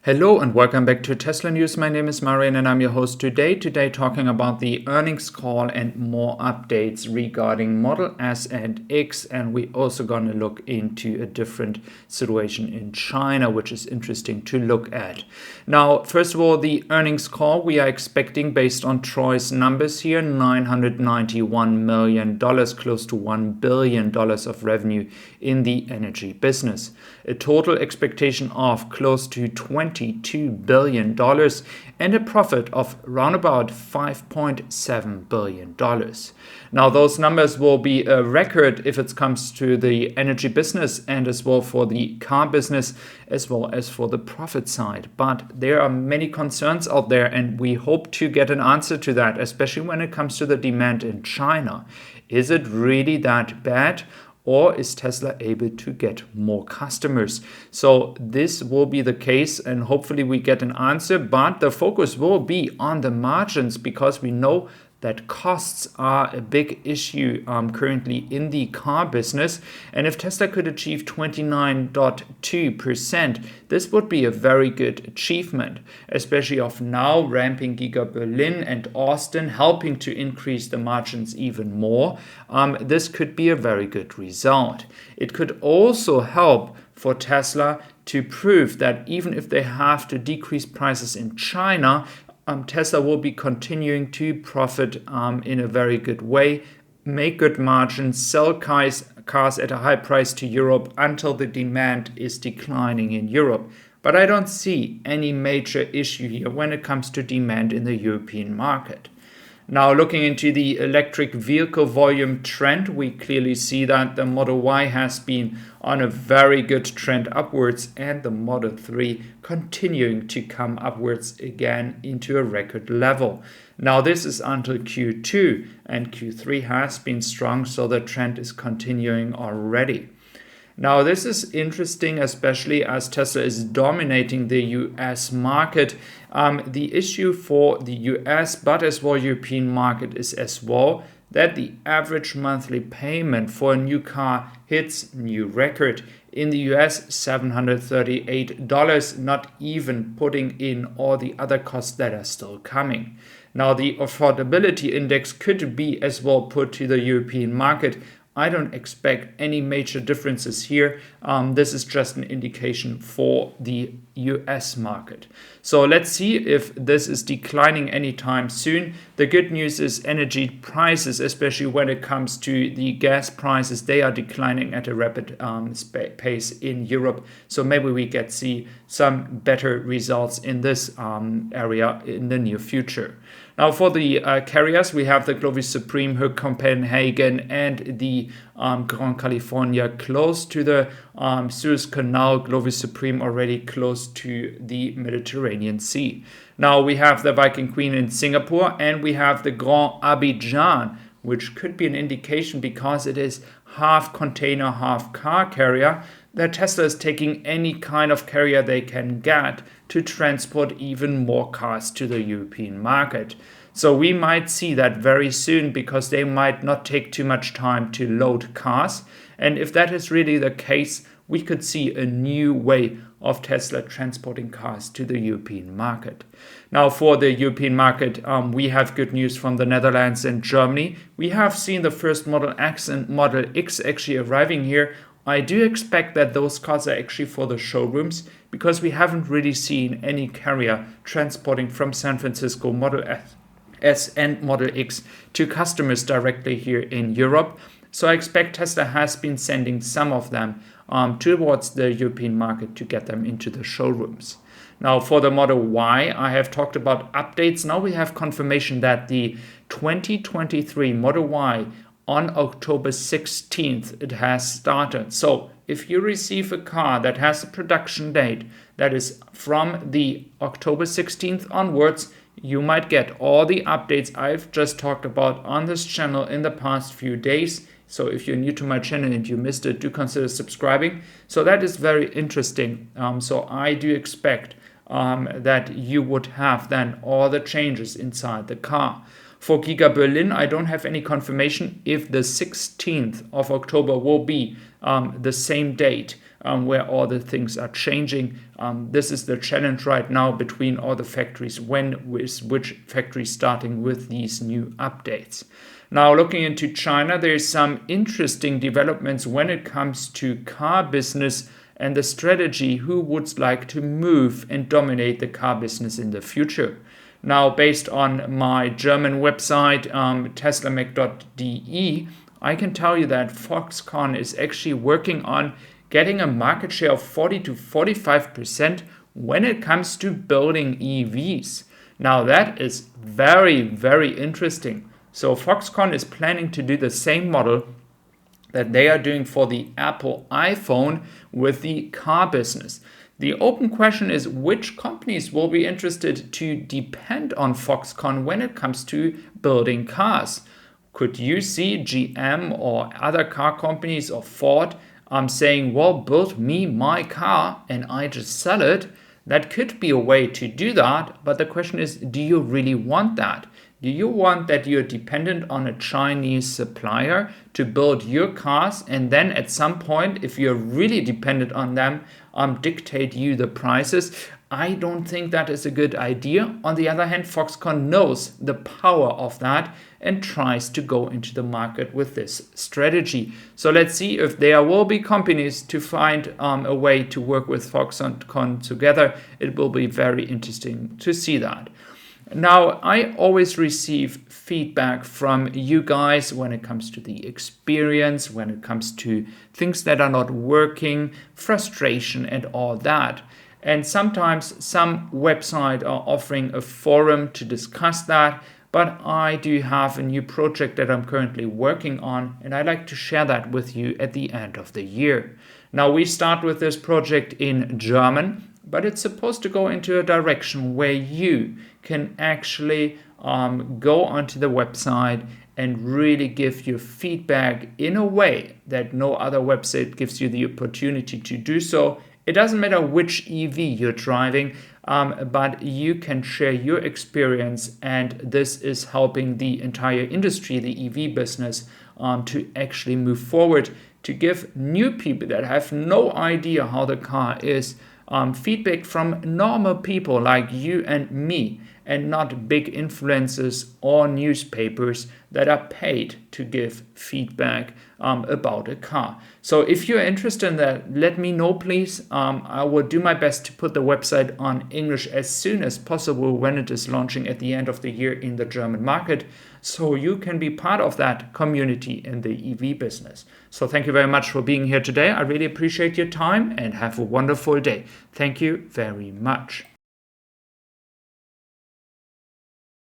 Hello and welcome back to Tesla News. My name is Marian and I'm your host today. Today talking about the earnings call and more updates regarding Model S and X, and we also going to look into a different situation in China, which is interesting to look at. Now, first of all, the earnings call we are expecting based on Troy's numbers here, $991 million, close to $1 billion of revenue in the energy business. A total expectation of close to $22 billion and a profit of around about $5.7 billion. Now, those numbers will be a record if it comes to the energy business and as well for the car business, as well as for the profit side. But there are many concerns out there, and we hope to get an answer to that, especially when it comes to the demand in China. Is it really that bad? Or is Tesla able to get more customers? So this will be the case, and hopefully we get an answer, but the focus will be on the margins because we know that costs are a big issue currently in the car business. And if Tesla could achieve 29.2%, this would be a very good achievement, especially of now ramping Giga Berlin and Austin, helping to increase the margins even more. This could be a very good result. It could also help for Tesla to prove that even if they have to decrease prices in China, Tesla will be continuing to profit in a very good way, make good margins, sell cars at a high price to Europe until the demand is declining in Europe. But I don't see any major issue here when it comes to demand in the European market. Now, looking into the electric vehicle volume trend, we clearly see that the Model Y has been on a very good trend upwards and the Model 3 continuing to come upwards again into a record level. Now, this is until Q2 and Q3 has been strong, so the trend is continuing already. Now, this is interesting, especially as Tesla is dominating the US market. The issue for the US, but as well European market, is as well that the average monthly payment for a new car hits new record. In the US, $738, not even putting in all the other costs that are still coming. Now, the affordability index could be as well put to the European market. I don't expect any major differences here. This is just an indication for the US market. So let's see if this is declining anytime soon. The good news is energy prices, especially when it comes to the gas prices, they are declining at a rapid pace in Europe. So maybe we see some better results in this area in the near future. Now, for the carriers, we have the Clovis Supreme, Hook Copenhagen, and the Grand California close to the Suez Canal, Clovis Supreme already close to the Mediterranean Sea. Now, we have the Viking Queen in Singapore, and we have the Grand Abidjan, which could be an indication because it is half container, half car carrier, that Tesla is taking any kind of carrier they can get to transport even more cars to the European market. So we might see that very soon because they might not take too much time to load cars. And if that is really the case, we could see a new way of Tesla transporting cars to the European market. Now, for the European market, we have good news from the Netherlands and Germany. We have seen the first Model X and Model X actually arriving here. I do expect that those cars are actually for the showrooms because we haven't really seen any carrier transporting from San Francisco Model S and Model X to customers directly here in Europe. So I expect Tesla has been sending some of them towards the European market to get them into the showrooms. Now, for the Model Y, I have talked about updates. Now we have confirmation that the 2023 Model Y on October 16th, it has started. So if you receive a car that has a production date that is from the October 16th onwards, you might get all the updates I've just talked about on this channel in the past few days. So if you're new to my channel and you missed it, do consider subscribing. So that is very interesting. So I do expect that you would have then all the changes inside the car. For Giga Berlin, I don't have any confirmation if the 16th of October will be the same date where all the things are changing. This is the challenge right now between all the factories, when with which factory starting with these new updates. Now, looking into China, there's some interesting developments when it comes to car business and the strategy who would like to move and dominate the car business in the future. Now, based on my German website, teslamec.de, I can tell you that Foxconn is actually working on getting a market share of 40 to 45% when it comes to building EVs. Now, that is very, very interesting. So Foxconn is planning to do the same model that they are doing for the Apple iPhone with the car business. The open question is which companies will be interested to depend on Foxconn when it comes to building cars. Could you see GM or other car companies or Ford saying, well, build me my car and I just sell it? That could be a way to do that, but the question is, do you really want that? Do you want that you're dependent on a Chinese supplier to build your cars and then at some point, if you're really dependent on them, dictate you the prices? I don't think that is a good idea. On the other hand, Foxconn knows the power of that and tries to go into the market with this strategy. So let's see if there will be companies to find a way to work with Foxconn together. It will be very interesting to see that. Now, I always receive feedback from you guys when it comes to the experience, when it comes to things that are not working, frustration and all that. And sometimes some websites are offering a forum to discuss that, but I do have a new project that I'm currently working on, and I'd like to share that with you at the end of the year. Now, we start with this project in German, but it's supposed to go into a direction where you can actually go onto the website and really give your feedback in a way that no other website gives you the opportunity to do so. It doesn't matter which EV you're driving, but you can share your experience, and this is helping the entire industry, the EV business, to actually move forward, to give new people that have no idea how the car is feedback from normal people like you and me, and not big influencers or newspapers that are paid to give feedback about a car. So if you're interested in that, let me know, please. I will do my best to put the website on English as soon as possible when it is launching at the end of the year in the German market, so you can be part of that community in the EV business. So thank you very much for being here today. I really appreciate your time and have a wonderful day. Thank you very much.